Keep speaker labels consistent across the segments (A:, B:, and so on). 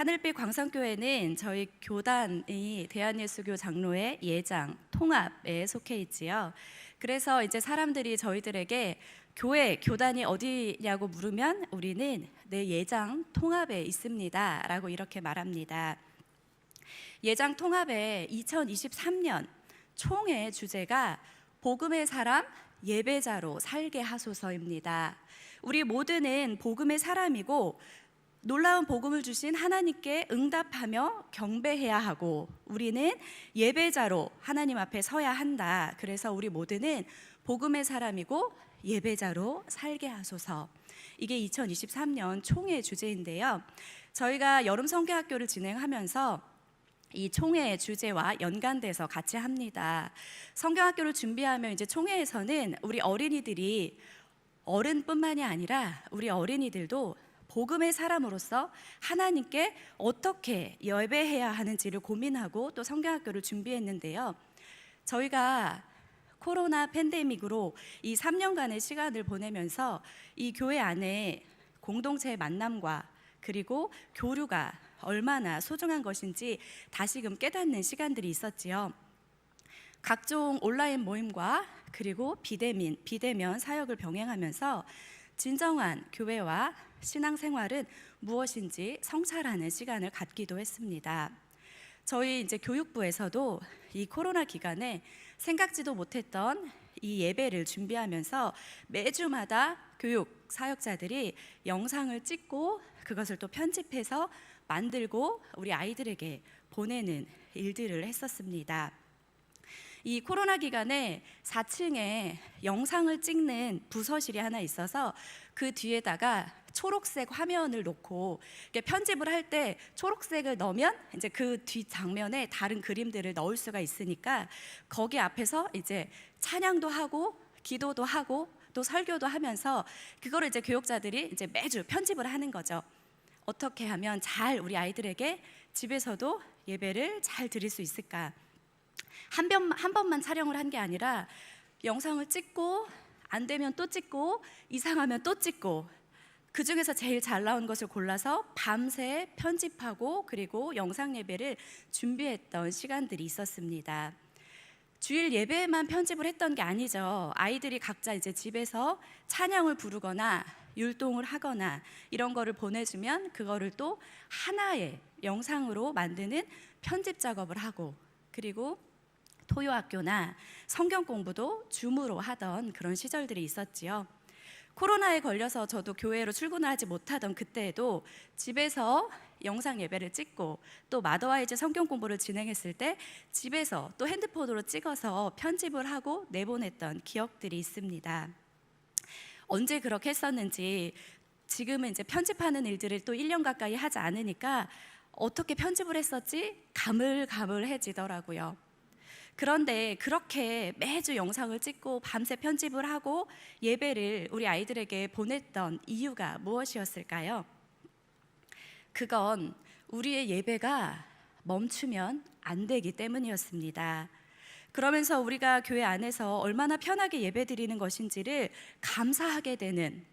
A: 하늘빛 광성교회는 저희 교단이 대한예수교 장로회 예장 통합에 속해 있지요. 그래서 이제 사람들이 저희들에게 교단이 어디냐고 물으면 우리는 내 예장 통합에 있습니다 라고 이렇게 말합니다. 예장 통합의 2023년 총회 주제가 복음의 사람 예배자로 살게 하소서입니다. 우리 모두는 복음의 사람이고 놀라운 복음을 주신 하나님께 응답하며 경배해야 하고 우리는 예배자로 하나님 앞에 서야 한다. 그래서 우리 모두는 복음의 사람이고 예배자로 살게 하소서. 이게 2023년 총회 주제인데요. 저희가 여름 성경학교를 진행하면서 이 총회의 주제와 연관돼서 같이 합니다. 성경학교를 준비하면 이제 총회에서는 우리 어린이들이 어른뿐만이 아니라 우리 어린이들도 복음의 사람으로서 하나님께 어떻게 예배해야 하는지를 고민하고 또 성경학교를 준비했는데요. 저희가 코로나 팬데믹으로 이 3년간의 시간을 보내면서 이 교회 안에 공동체의 만남과 그리고 교류가 얼마나 소중한 것인지 다시금 깨닫는 시간들이 있었지요. 각종 온라인 모임과 그리고 비대면 사역을 병행하면서 진정한 교회와 신앙생활은 무엇인지 성찰하는 시간을 갖기도 했습니다. 저희 이제 교육부에서도 이 코로나 기간에 생각지도 못했던 이 예배를 준비하면서 매주마다 교육 사역자들이 영상을 찍고 그것을 또 편집해서 만들고 우리 아이들에게 보내는 일들을 했었습니다. 이 코로나 기간에 4층에 영상을 찍는 부서실이 하나 있어서 그 뒤에다가 초록색 화면을 놓고 편집을 할 때 초록색을 넣으면 이제 그 뒤 장면에 다른 그림들을 넣을 수가 있으니까 거기 앞에서 이제 찬양도 하고 기도도 하고 또 설교도 하면서 그거를 이제 교육자들이 이제 매주 편집을 하는 거죠. 어떻게 하면 잘 우리 아이들에게 집에서도 예배를 잘 드릴 수 있을까? 한 번만 촬영을 한 게 아니라 영상을 찍고 안 되면 또 찍고 이상하면 또 찍고 그 중에서 제일 잘 나온 것을 골라서 밤새 편집하고 그리고 영상 예배를 준비했던 시간들이 있었습니다. 주일 예배만 편집을 했던 게 아니죠. 아이들이 각자 이제 집에서 찬양을 부르거나 율동을 하거나 이런 거를 보내주면 그거를 또 하나의 영상으로 만드는 편집 작업을 하고 그리고 토요학교나 성경 공부도 줌으로 하던 그런 시절들이 있었지요. 코로나에 걸려서 저도 교회로 출근을 하지 못하던 그때에도 집에서 영상 예배를 찍고 또 마더와이즈 성경 공부를 진행했을 때 집에서 또 핸드폰으로 찍어서 편집을 하고 내보냈던 기억들이 있습니다. 언제 그렇게 했었는지 지금은 이제 편집하는 일들을 또 1년 가까이 하지 않으니까 어떻게 편집을 했었지 가물가물해지더라고요. 그런데 그렇게 매주 영상을 찍고 밤새 편집을 하고 예배를 우리 아이들에게 보냈던 이유가 무엇이었을까요? 그건 우리의 예배가 멈추면 안 되기 때문이었습니다. 그러면서 우리가 교회 안에서 얼마나 편하게 예배드리는 것인지를 감사하게 되는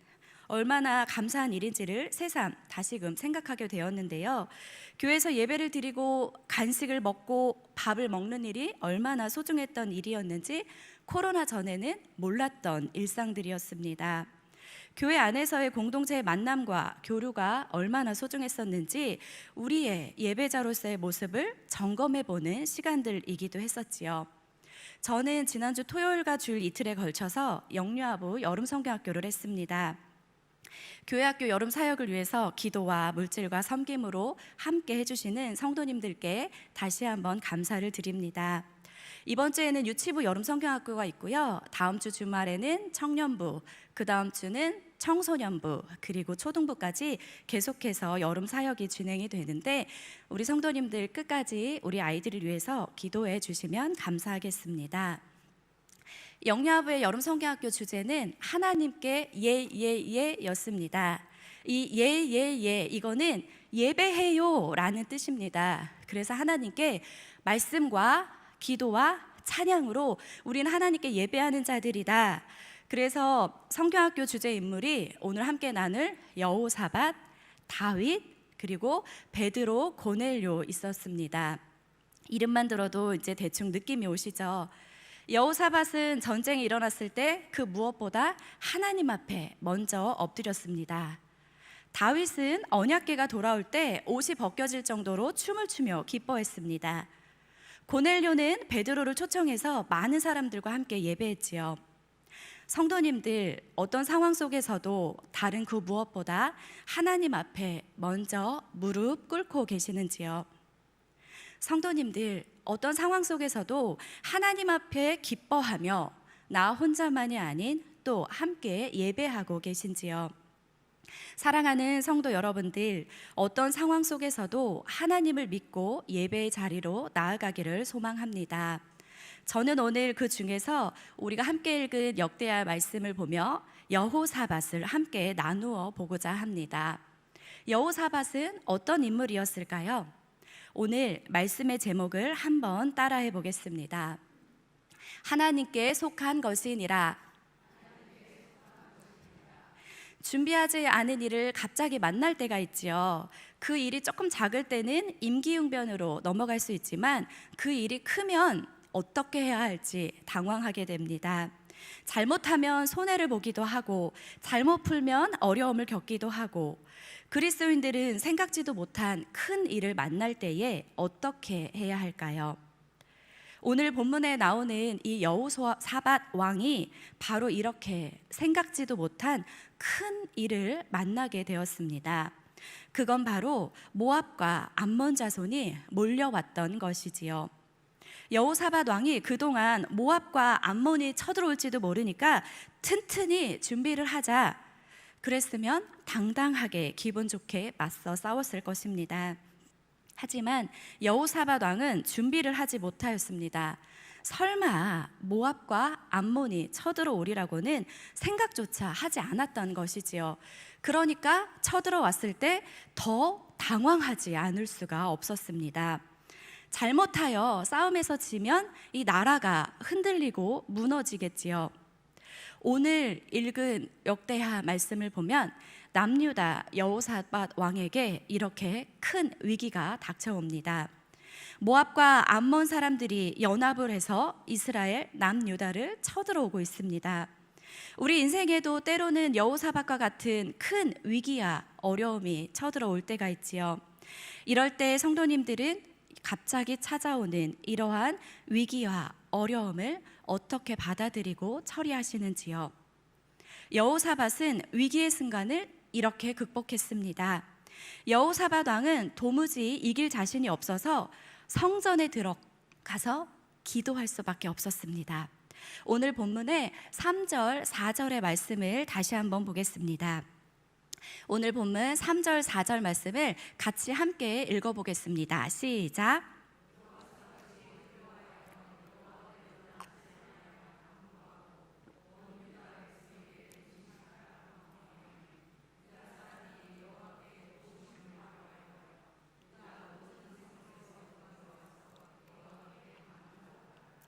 A: 얼마나 감사한 일인지를 새삼 다시금 생각하게 되었는데요. 교회에서 예배를 드리고 간식을 먹고 밥을 먹는 일이 얼마나 소중했던 일이었는지 코로나 전에는 몰랐던 일상들이었습니다. 교회 안에서의 공동체의 만남과 교류가 얼마나 소중했었는지 우리의 예배자로서의 모습을 점검해보는 시간들이기도 했었지요. 저는 지난주 토요일과 주일 이틀에 걸쳐서 영유아부 여름성경학교를 했습니다. 교회학교 여름 사역을 위해서 기도와 물질과 섬김으로 함께 해주시는 성도님들께 다시 한번 감사를 드립니다. 이번 주에는 유치부 여름 성경학교가 있고요. 다음 주 주말에는 청년부, 그 다음 주는 청소년부, 그리고 초등부까지 계속해서 여름 사역이 진행이 되는데 우리 성도님들 끝까지 우리 아이들을 위해서 기도해 주시면 감사하겠습니다. 영유아부의 여름 성경학교 주제는 하나님께 였습니다. 이 이거는 예배해요 라는 뜻입니다. 그래서 하나님께 말씀과 기도와 찬양으로 우리는 하나님께 예배하는 자들이다. 그래서 성경학교 주제 인물이 오늘 함께 나눌 여호사밧, 다윗, 그리고 베드로, 고넬료 있었습니다. 이름만 들어도 이제 대충 느낌이 오시죠? 여호사밧은 전쟁이 일어났을 때 그 무엇보다 하나님 앞에 먼저 엎드렸습니다. 다윗은 언약궤가 돌아올 때 옷이 벗겨질 정도로 춤을 추며 기뻐했습니다. 고넬료는 베드로를 초청해서 많은 사람들과 함께 예배했지요. 성도님들, 어떤 상황 속에서도 다른 그 무엇보다 하나님 앞에 먼저 무릎 꿇고 계시는지요? 성도님들, 어떤 상황 속에서도 하나님 앞에 기뻐하며 나 혼자만이 아닌 또 함께 예배하고 계신지요? 사랑하는 성도 여러분들, 어떤 상황 속에서도 하나님을 믿고 예배의 자리로 나아가기를 소망합니다. 저는 오늘 그 중에서 우리가 함께 읽은 역대하 말씀을 보며 여호사밧을 함께 나누어 보고자 합니다. 여호사밧은 어떤 인물이었을까요? 오늘 말씀의 제목을 한번 따라해 보겠습니다. 하나님께 속한 것이니라. 준비하지 않은 일을 갑자기 만날 때가 있지요. 그 일이 조금 작을 때는 임기응변으로 넘어갈 수 있지만 그 일이 크면 어떻게 해야 할지 당황하게 됩니다. 잘못하면 손해를 보기도 하고 잘못 풀면 어려움을 겪기도 하고, 그리스도인들은 생각지도 못한 큰 일을 만날 때에 어떻게 해야 할까요? 오늘 본문에 나오는 이 여호사밧 왕이 바로 이렇게 생각지도 못한 큰 일을 만나게 되었습니다. 그건 바로 모압과 암몬 자손이 몰려왔던 것이지요. 여호사밧 왕이 그동안 모압과 암몬이 쳐들어올지도 모르니까 튼튼히 준비를 하자 그랬으면 당당하게 기분 좋게 맞서 싸웠을 것입니다. 하지만 여호사밧 왕은 준비를 하지 못하였습니다. 설마 모압과 암몬이 쳐들어오리라고는 생각조차 하지 않았던 것이지요. 그러니까 쳐들어왔을 때 더 당황하지 않을 수가 없었습니다. 잘못하여 싸움에서 지면 이 나라가 흔들리고 무너지겠지요. 오늘 읽은 역대하 말씀을 보면 남유다 여호사밧 왕에게 이렇게 큰 위기가 닥쳐옵니다. 모압과 암몬 사람들이 연합을 해서 이스라엘 남유다를 쳐들어오고 있습니다. 우리 인생에도 때로는 여호사밧과 같은 큰 위기와 어려움이 쳐들어올 때가 있지요. 이럴 때 성도님들은 갑자기 찾아오는 이러한 위기와 어려움을 어떻게 받아들이고 처리하시는지요? 여호사밧은 위기의 순간을 이렇게 극복했습니다. 여호사밧 왕은 도무지 이길 자신이 없어서 성전에 들어가서 기도할 수밖에 없었습니다. 오늘 본문의 3절, 4절의 말씀을 다시 한번 보겠습니다. 오늘 본문 3절, 4절 말씀을 같이 함께 읽어보겠습니다. 시작.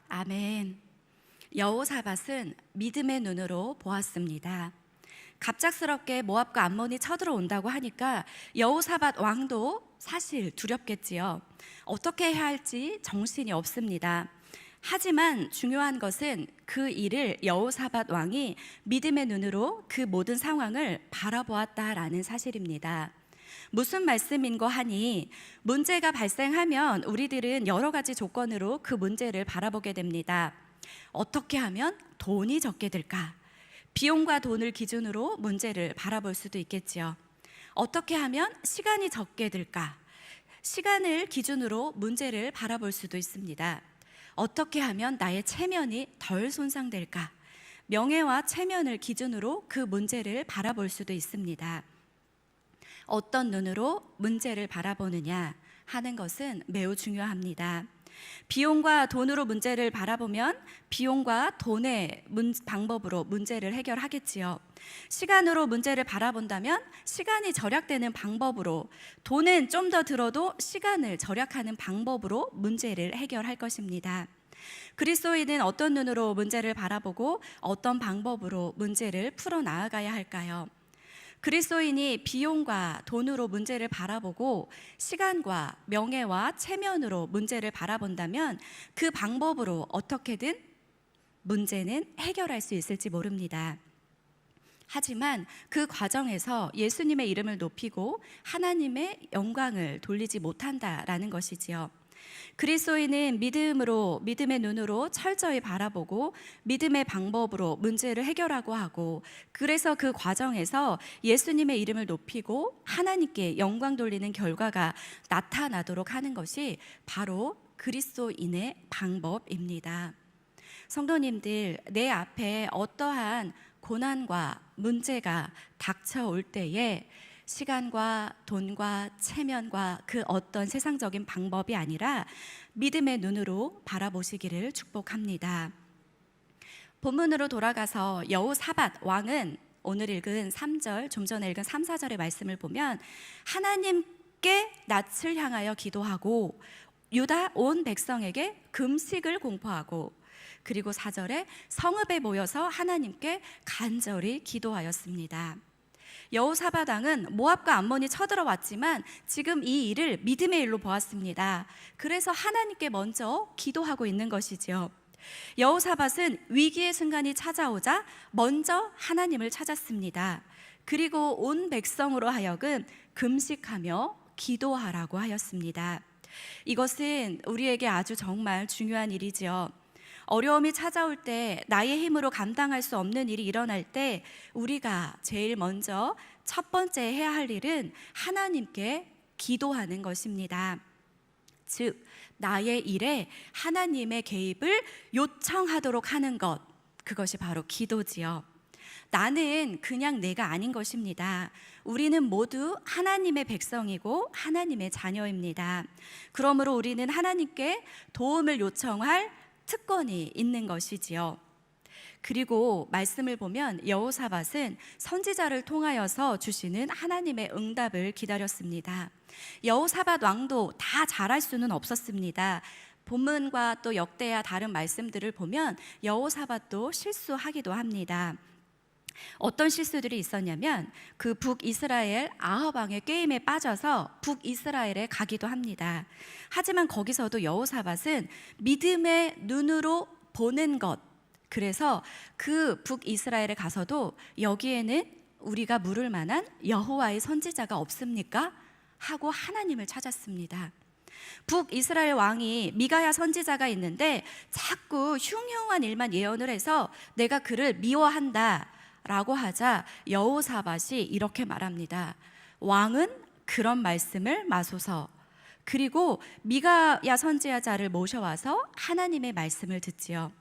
A: 아멘. 여호사밧은 믿음의 눈으로 보았습니다. 갑작스럽게 모압과 암몬이 쳐들어온다고 하니까 여호사밧 왕도 사실 두렵겠지요. 어떻게 해야 할지 정신이 없습니다. 하지만 중요한 것은 그 일을 여호사밧 왕이 믿음의 눈으로 그 모든 상황을 바라보았다라는 사실입니다. 무슨 말씀인고 하니, 문제가 발생하면 우리들은 여러 가지 조건으로 그 문제를 바라보게 됩니다. 어떻게 하면 돈이 적게 들까? 비용과 돈을 기준으로 문제를 바라볼 수도 있겠지요. 어떻게 하면 시간이 적게 들까? 시간을 기준으로 문제를 바라볼 수도 있습니다. 어떻게 하면 나의 체면이 덜 손상될까? 명예와 체면을 기준으로 그 문제를 바라볼 수도 있습니다. 어떤 눈으로 문제를 바라보느냐 하는 것은 매우 중요합니다. 비용과 돈으로 문제를 바라보면 비용과 돈의 방법으로 문제를 해결하겠지요. 시간으로 문제를 바라본다면 시간이 절약되는 방법으로, 돈은 좀 더 들어도 시간을 절약하는 방법으로 문제를 해결할 것입니다. 그리스도인은 어떤 눈으로 문제를 바라보고 어떤 방법으로 문제를 풀어나가야 할까요? 그리스도인이 비용과 돈으로 문제를 바라보고 시간과 명예와 체면으로 문제를 바라본다면 그 방법으로 어떻게든 문제는 해결할 수 있을지 모릅니다. 하지만 그 과정에서 예수님의 이름을 높이고 하나님의 영광을 돌리지 못한다라는 것이지요. 그리스도인은 믿음의 눈으로 철저히 바라보고 믿음의 방법으로 문제를 해결하고 하고, 그래서 그 과정에서 예수님의 이름을 높이고 하나님께 영광 돌리는 결과가 나타나도록 하는 것이 바로 그리스도인의 방법입니다. 성도님들, 내 앞에 어떠한 고난과 문제가 닥쳐올 때에 시간과 돈과 체면과 그 어떤 세상적인 방법이 아니라 믿음의 눈으로 바라보시기를 축복합니다. 본문으로 돌아가서 여호사밧 왕은 오늘 읽은 3절, 좀 전에 읽은 3, 4절의 말씀을 보면 하나님께 낯을 향하여 기도하고 유다 온 백성에게 금식을 공포하고, 그리고 4절에 성읍에 모여서 하나님께 간절히 기도하였습니다. 여호사밧 왕은 모압과 암몬이 쳐들어왔지만 지금 이 일을 믿음의 일로 보았습니다. 그래서 하나님께 먼저 기도하고 있는 것이죠. 여호사밧은 위기의 순간이 찾아오자 먼저 하나님을 찾았습니다. 그리고 온 백성으로 하여금 금식하며 기도하라고 하였습니다. 이것은 우리에게 아주 정말 중요한 일이지요. 어려움이 찾아올 때, 나의 힘으로 감당할 수 없는 일이 일어날 때 우리가 제일 먼저 첫 번째 해야 할 일은 하나님께 기도하는 것입니다. 즉, 나의 일에 하나님의 개입을 요청하도록 하는 것, 그것이 바로 기도지요. 나는 그냥 내가 아닌 것입니다. 우리는 모두 하나님의 백성이고 하나님의 자녀입니다. 그러므로 우리는 하나님께 도움을 요청할 특권이 있는 것이지요. 그리고 말씀을 보면 여호사밧은 선지자를 통하여서 주시는 하나님의 응답을 기다렸습니다. 여호사밧 왕도 다 잘할 수는 없었습니다. 본문과 또 역대야 다른 말씀들을 보면 여호사밧도 실수하기도 합니다. 어떤 실수들이 있었냐면 그 북이스라엘 아합 왕의 게임에 빠져서 북이스라엘에 가기도 합니다. 하지만 거기서도 여호사밧은 믿음의 눈으로 보는 것, 그래서 그 북이스라엘에 가서도 여기에는 우리가 물을 만한 여호와의 선지자가 없습니까? 하고 하나님을 찾았습니다. 북이스라엘 왕이 미가야 선지자가 있는데 자꾸 흉흉한 일만 예언을 해서 내가 그를 미워한다 라고 하자 여호사밧이 이렇게 말합니다. 왕은 그런 말씀을 마소서. 그리고 미가야 선지자를 모셔와서 하나님의 말씀을 듣지요.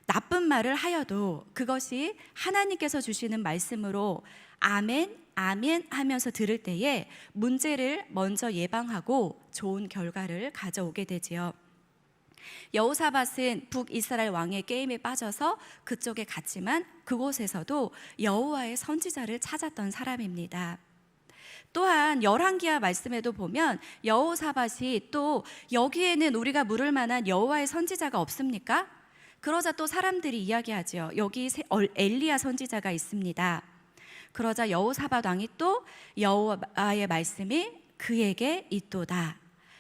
A: 나쁜 말을 하여도 그것이 하나님께서 주시는 말씀으로 아멘, 아멘 하면서 들을 때에 문제를 먼저 예방하고 좋은 결과를 가져오게 되지요. 여호사밧은 북이스라엘 왕의 게임에 빠져서 그쪽에 갔지만 그곳에서도 여호와의 선지자를 찾았던 사람입니다. 또한 열왕기하 말씀에도 보면 여호사밧이 또 여기에는 우리가 물을 만한 여호와의 선지자가 없습니까? 그러자 또 사람들이 이야기하죠. 여기 엘리야 선지자가 있습니다. 그러자 여호사밧 왕이 또 여호와의 말씀이 그에게 있도다,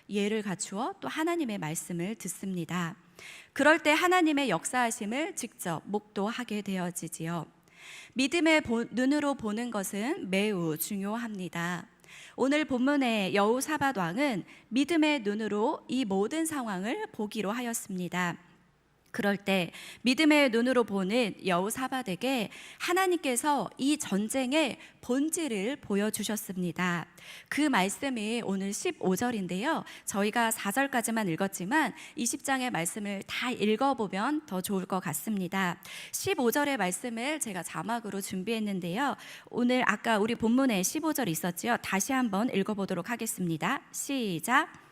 A: 예를 갖추어 또 하나님의 말씀을 듣습니다. 그럴 때 하나님의 역사하심을 직접 목도하게 되어지지요. 믿음의 눈으로 보는 것은 매우 중요합니다. 오늘 본문의 여호사밧 왕은 믿음의 눈으로 이 모든 상황을 보기로 하였습니다. 그럴 때 믿음의 눈으로 보는 여호사밧에게 하나님께서 이 전쟁의 본질을 보여주셨습니다. 그 말씀이 오늘 15절인데요. 저희가 4절까지만 읽었지만 20장의 말씀을 다 읽어보면 더 좋을 것 같습니다. 15절의 말씀을 제가 자막으로 준비했는데요. 오늘 아까 우리 본문에 15절 있었지요. 다시 한번 읽어보도록 하겠습니다. 시작.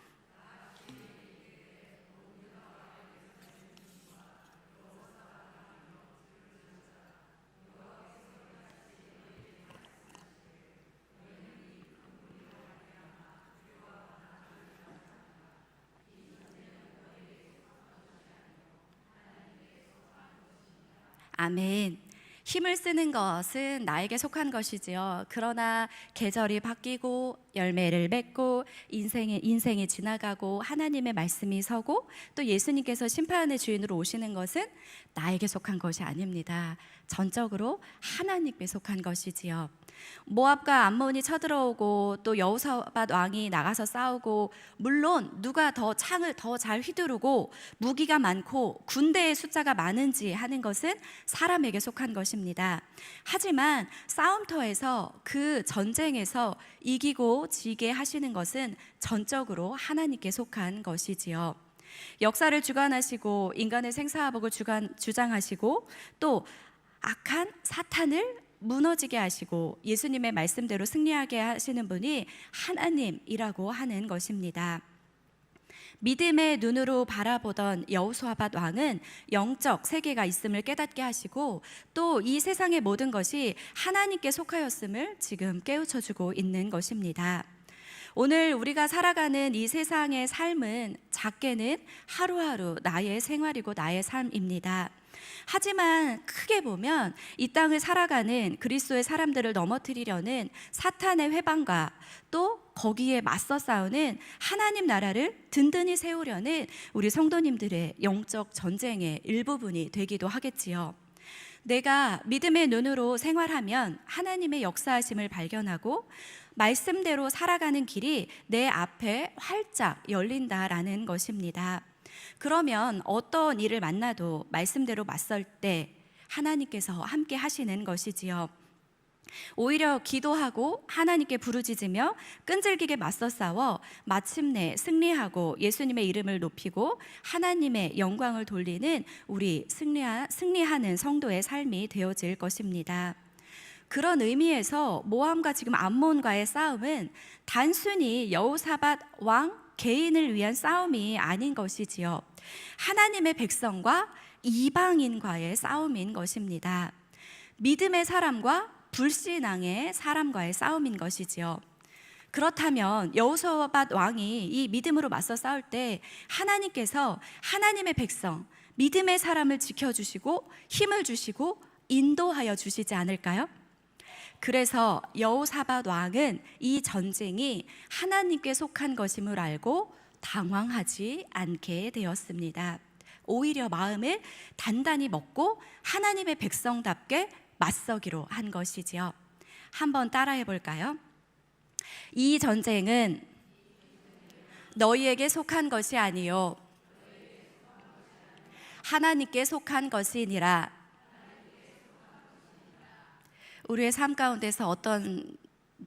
A: 아멘. 힘을 쓰는 것은 나에게 속한 것이지요. 그러나 계절이 바뀌고 열매를 맺고 인생이 지나가고 하나님의 말씀이 서고 또 예수님께서 심판의 주인으로 오시는 것은 나에게 속한 것이 아닙니다. 전적으로 하나님께 속한 것이지요. 모압과 암몬이 쳐들어오고 또 여호사밧 왕이 나가서 싸우고, 물론 누가 더 창을 더 잘 휘두르고 무기가 많고 군대의 숫자가 많은지 하는 것은 사람에게 속한 것입니다. 하지만 싸움터에서 그 전쟁에서 이기고 지게 하시는 것은 전적으로 하나님께 속한 것이지요. 역사를 주관하시고 인간의 생사화복을 주장하시고 또 악한 사탄을 무너지게 하시고 예수님의 말씀대로 승리하게 하시는 분이 하나님이라고 하는 것입니다. 믿음의 눈으로 바라보던 여호사밧 왕은 영적 세계가 있음을 깨닫게 하시고 또 이 세상의 모든 것이 하나님께 속하였음을 지금 깨우쳐주고 있는 것입니다. 오늘 우리가 살아가는 이 세상의 삶은 작게는 하루하루 나의 생활이고 나의 삶입니다. 하지만 크게 보면 이 땅을 살아가는 그리스도의 사람들을 넘어뜨리려는 사탄의 회방과 또 거기에 맞서 싸우는 하나님 나라를 든든히 세우려는 우리 성도님들의 영적 전쟁의 일부분이 되기도 하겠지요. 내가 믿음의 눈으로 생활하면 하나님의 역사하심을 발견하고 말씀대로 살아가는 길이 내 앞에 활짝 열린다라는 것입니다. 그러면 어떤 일을 만나도 말씀대로 맞설 때 하나님께서 함께 하시는 것이지요. 오히려 기도하고 하나님께 부르짖으며 끈질기게 맞서 싸워 마침내 승리하고 예수님의 이름을 높이고 하나님의 영광을 돌리는 우리 승리하는 성도의 삶이 되어질 것입니다. 그런 의미에서 모함과 지금 암몬과의 싸움은 단순히 여호사밧 왕 개인을 위한 싸움이 아닌 것이지요. 하나님의 백성과 이방인과의 싸움인 것입니다. 믿음의 사람과 불신앙의 사람과의 싸움인 것이지요. 그렇다면 여호사밧 왕이 이 믿음으로 맞서 싸울 때 하나님께서 하나님의 백성, 믿음의 사람을 지켜주시고 힘을 주시고 인도하여 주시지 않을까요? 그래서 여호사밧 왕은 이 전쟁이 하나님께 속한 것임을 알고 당황하지 않게 되었습니다. 오히려 마음을 단단히 먹고 하나님의 백성답게 맞서기로 한 것이지요. 한번 따라해 볼까요? 이 전쟁은 너희에게 속한 것이 아니요 하나님께 속한 것이니라. 우리의 삶 가운데서 어떤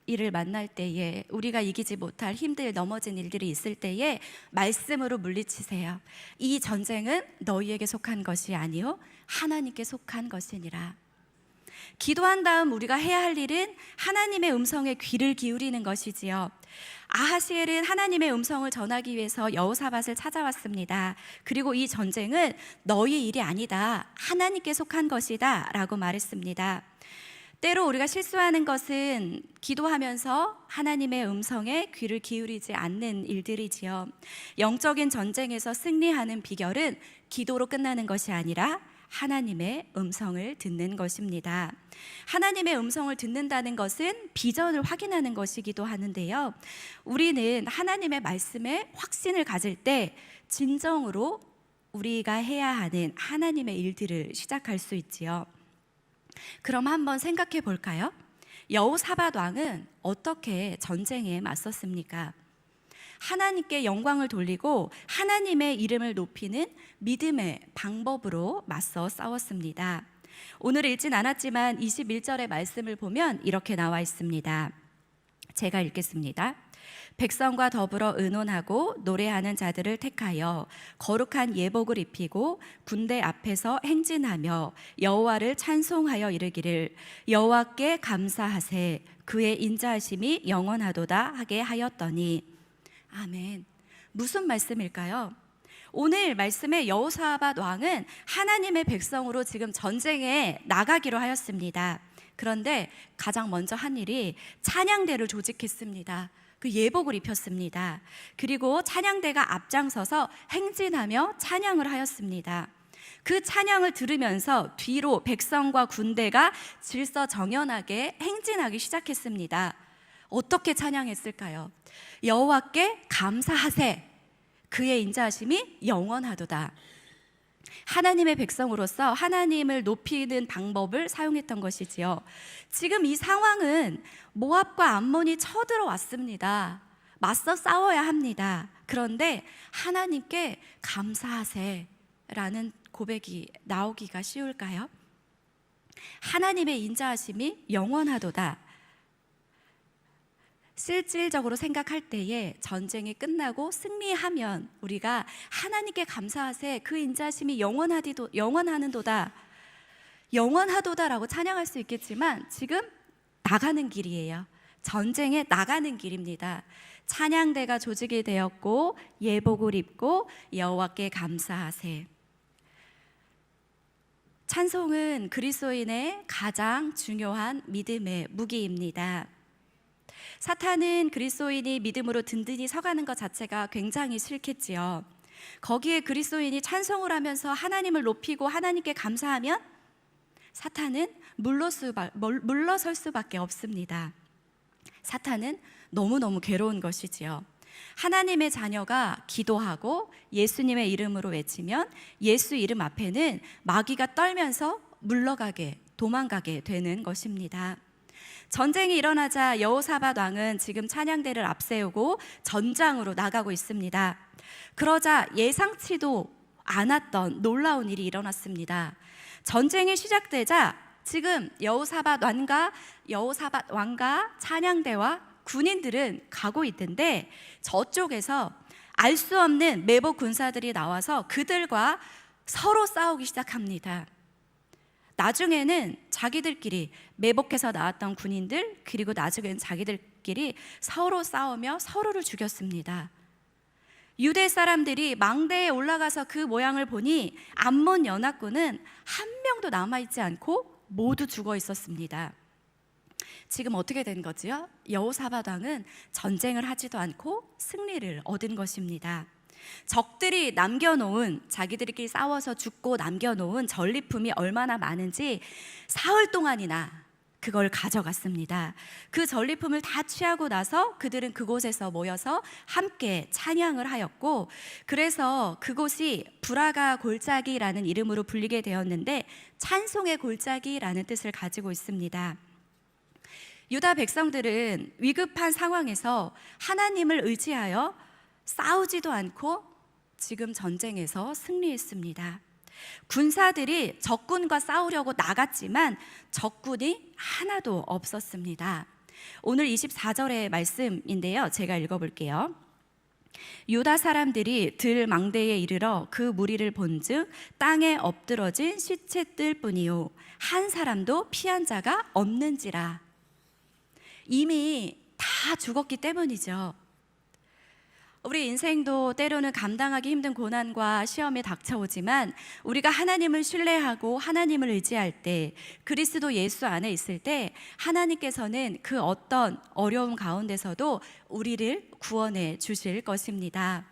A: 일을 만날 때에 우리가 이기지 못할 힘들 넘어진 일들이 있을 때에 말씀으로 물리치세요. 이 전쟁은 너희에게 속한 것이 아니요 하나님께 속한 것이니라. 기도한 다음 우리가 해야 할 일은 하나님의 음성에 귀를 기울이는 것이지요. 아하시엘은 하나님의 음성을 전하기 위해서 여호사밧을 찾아왔습니다. 그리고 이 전쟁은 너희 일이 아니다, 하나님께 속한 것이다 라고 말했습니다. 때로 우리가 실수하는 것은 기도하면서 하나님의 음성에 귀를 기울이지 않는 일들이지요. 영적인 전쟁에서 승리하는 비결은 기도로 끝나는 것이 아니라 하나님의 음성을 듣는 것입니다. 하나님의 음성을 듣는다는 것은 비전을 확인하는 것이기도 하는데요. 우리는 하나님의 말씀에 확신을 가질 때 진정으로 우리가 해야 하는 하나님의 일들을 시작할 수 있지요. 그럼 한번 생각해 볼까요? 여호사밧 왕은 어떻게 전쟁에 맞섰습니까? 하나님께 영광을 돌리고 하나님의 이름을 높이는 믿음의 방법으로 맞서 싸웠습니다. 오늘 읽진 않았지만 21절의 말씀을 보면 이렇게 나와 있습니다. 제가 읽겠습니다. 백성과 더불어 의논하고 노래하는 자들을 택하여 거룩한 예복을 입히고 군대 앞에서 행진하며 여호와를 찬송하여 이르기를 여호와께 감사하세 그의 인자하심이 영원하도다 하게 하였더니. 아멘. 무슨 말씀일까요? 오늘 말씀에 여호사밧 왕은 하나님의 백성으로 지금 전쟁에 나가기로 하였습니다. 그런데 가장 먼저 한 일이 찬양대를 조직했습니다. 그 예복을 입혔습니다. 그리고 찬양대가 앞장서서 행진하며 찬양을 하였습니다. 그 찬양을 들으면서 뒤로 백성과 군대가 질서정연하게 행진하기 시작했습니다. 어떻게 찬양했을까요? 여호와께 감사하세, 그의 인자하심이 영원하도다. 하나님의 백성으로서 하나님을 높이는 방법을 사용했던 것이지요. 지금 이 상황은 모압과 암몬이 쳐들어왔습니다. 맞서 싸워야 합니다. 그런데 하나님께 감사하세 라는 고백이 나오기가 쉬울까요? 하나님의 인자하심이 영원하도다. 실질적으로 생각할 때에 전쟁이 끝나고 승리하면 우리가 하나님께 감사하세, 그 인자하심이 영원하는도다, 영원하도다라고 찬양할 수 있겠지만 지금 나가는 길이에요. 전쟁에 나가는 길입니다. 찬양대가 조직이 되었고 예복을 입고 여호와께 감사하세. 찬송은 그리스도인의 가장 중요한 믿음의 무기입니다. 사탄은 그리스도인이 믿음으로 든든히 서가는 것 자체가 굉장히 싫겠지요. 거기에 그리스도인이 찬송을 하면서 하나님을 높이고 하나님께 감사하면 사탄은 물러설 수밖에 없습니다. 사탄은 너무너무 괴로운 것이지요. 하나님의 자녀가 기도하고 예수님의 이름으로 외치면 예수 이름 앞에는 마귀가 떨면서 물러가게, 도망가게 되는 것입니다. 전쟁이 일어나자 여호사밧 왕은 지금 찬양대를 앞세우고 전장으로 나가고 있습니다. 그러자 예상치도 않았던 놀라운 일이 일어났습니다. 전쟁이 시작되자 지금 여호사밧 왕과 찬양대와 군인들은 가고 있는데 저쪽에서 알 수 없는 매복 군사들이 나와서 그들과 서로 싸우기 시작합니다. 나중에는 자기들끼리 매복해서 나왔던 군인들, 그리고 나중에는 자기들끼리 서로 싸우며 서로를 죽였습니다. 유대 사람들이 망대에 올라가서 그 모양을 보니 암몬 연합군은 한 명도 남아있지 않고 모두 죽어 있었습니다. 지금 어떻게 된 거지요? 여호사밧 왕은 전쟁을 하지도 않고 승리를 얻은 것입니다. 적들이 남겨놓은, 자기들끼리 싸워서 죽고 남겨놓은 전리품이 얼마나 많은지 사흘 동안이나 그걸 가져갔습니다. 그 전리품을 다 취하고 나서 그들은 그곳에서 모여서 함께 찬양을 하였고, 그래서 그곳이 브라가 골짜기라는 이름으로 불리게 되었는데 찬송의 골짜기라는 뜻을 가지고 있습니다. 유다 백성들은 위급한 상황에서 하나님을 의지하여 싸우지도 않고 지금 전쟁에서 승리했습니다. 군사들이 적군과 싸우려고 나갔지만 적군이 하나도 없었습니다. 오늘 24절의 말씀인데요, 제가 읽어볼게요. 유다 사람들이 들 망대에 이르러 그 무리를 본즉 땅에 엎드러진 시체들 뿐이요 한 사람도 피한 자가 없는지라. 이미 다 죽었기 때문이죠. 우리 인생도 때로는 감당하기 힘든 고난과 시험이 닥쳐오지만 우리가 하나님을 신뢰하고 하나님을 의지할 때, 그리스도 예수 안에 있을 때 하나님께서는 그 어떤 어려움 가운데서도 우리를 구원해 주실 것입니다.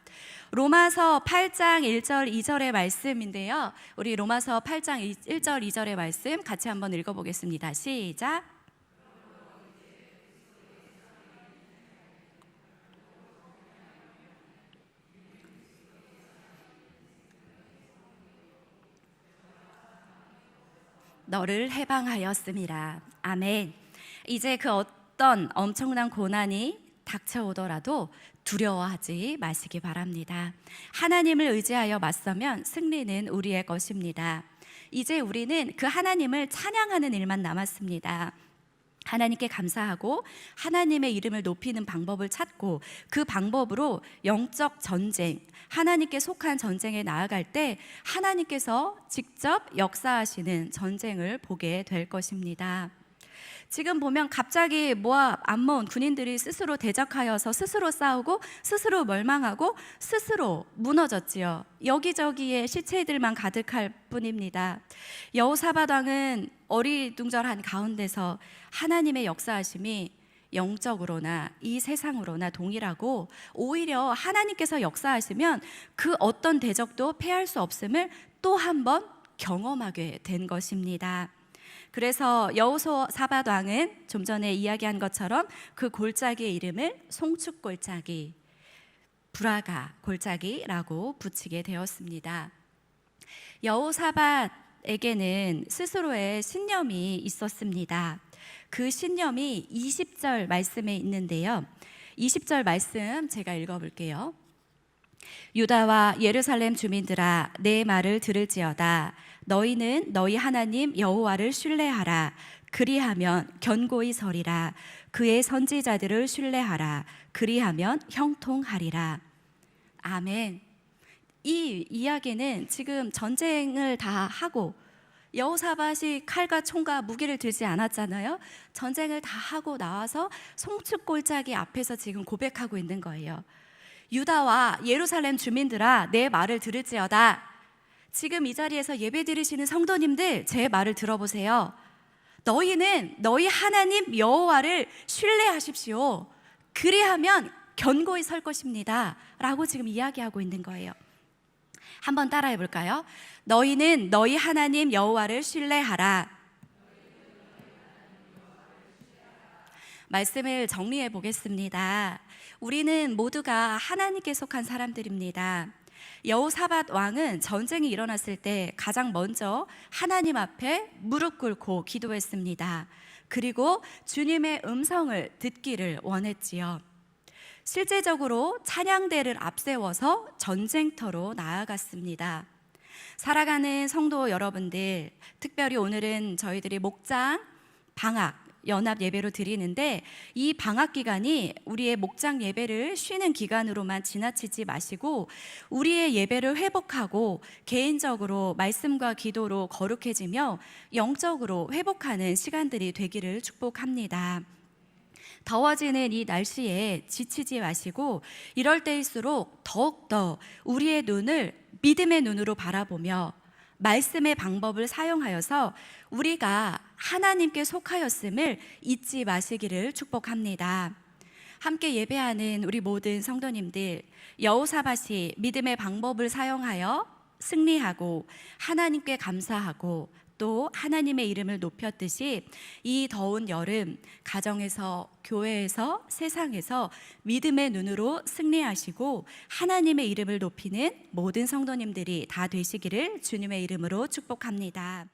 A: 로마서 8장 1절 2절의 말씀인데요, 우리 로마서 8장 1절 2절의 말씀 같이 한번 읽어보겠습니다. 시작. 너를 해방하였음이라. 아멘. 이제 그 어떤 엄청난 고난이 닥쳐오더라도 두려워하지 마시기 바랍니다. 하나님을 의지하여 맞서면 승리는 우리의 것입니다. 이제 우리는 그 하나님을 찬양하는 일만 남았습니다. 하나님께 감사하고 하나님의 이름을 높이는 방법을 찾고 그 방법으로 영적 전쟁, 하나님께 속한 전쟁에 나아갈 때 하나님께서 직접 역사하시는 전쟁을 보게 될 것입니다. 지금 보면 갑자기 모압, 암몬 군인들이 스스로 대적하여서 스스로 싸우고 스스로 멸망하고 스스로 무너졌지요. 여기저기에 시체들만 가득할 뿐입니다. 여호사밧 왕은 어리둥절한 가운데서 하나님의 역사하심이 영적으로나 이 세상으로나 동일하고, 오히려 하나님께서 역사하시면 그 어떤 대적도 패할 수 없음을 또 한 번 경험하게 된 것입니다. 그래서 여호사밧 왕은 좀 전에 이야기한 것처럼 그 골짜기의 이름을 송축골짜기, 브라가 골짜기라고 붙이게 되었습니다. 여호사밧에게는 스스로의 신념이 있었습니다. 그 신념이 20절 말씀에 있는데요. 20절 말씀 제가 읽어볼게요. 유다와 예루살렘 주민들아, 내 말을 들을지어다. 너희는 너희 하나님 여호와를 신뢰하라. 그리하면 견고히 서리라. 그의 선지자들을 신뢰하라. 그리하면 형통하리라. 아멘. 이 이야기는 지금 전쟁을 다 하고 여호사밧이 칼과 총과 무기를 들지 않았잖아요. 전쟁을 다 하고 나와서 송축골짜기 앞에서 지금 고백하고 있는 거예요. 유다와 예루살렘 주민들아, 내 말을 들을지어다. 지금 이 자리에서 예배 드리시는 성도님들, 제 말을 들어보세요. 너희는 너희 하나님 여호와를 신뢰하십시오. 그리하면 견고히 설 것입니다 라고 지금 이야기하고 있는 거예요. 한번 따라해 볼까요? 너희는 너희 하나님 여호와를 신뢰하라. 말씀을 정리해 보겠습니다. 우리는 모두가 하나님께 속한 사람들입니다. 여호사밧 왕은 전쟁이 일어났을 때 가장 먼저 하나님 앞에 무릎 꿇고 기도했습니다. 그리고 주님의 음성을 듣기를 원했지요. 실제적으로 찬양대를 앞세워서 전쟁터로 나아갔습니다. 살아가는 성도 여러분들, 특별히 오늘은 저희들이 목장 방학 연합 예배로 드리는데, 이 방학 기간이 우리의 목장 예배를 쉬는 기간으로만 지나치지 마시고 우리의 예배를 회복하고 개인적으로 말씀과 기도로 거룩해지며 영적으로 회복하는 시간들이 되기를 축복합니다. 더워지는 이 날씨에 지치지 마시고 이럴 때일수록 더욱더 우리의 눈을 믿음의 눈으로 바라보며 말씀의 방법을 사용하여서 우리가 하나님께 속하였음을 잊지 마시기를 축복합니다. 함께 예배하는 우리 모든 성도님들, 여호사밧이 믿음의 방법을 사용하여 승리하고 하나님께 감사하고 또 하나님의 이름을 높였듯이 이 더운 여름 가정에서, 교회에서, 세상에서 믿음의 눈으로 승리하시고 하나님의 이름을 높이는 모든 성도님들이 다 되시기를 주님의 이름으로 축복합니다.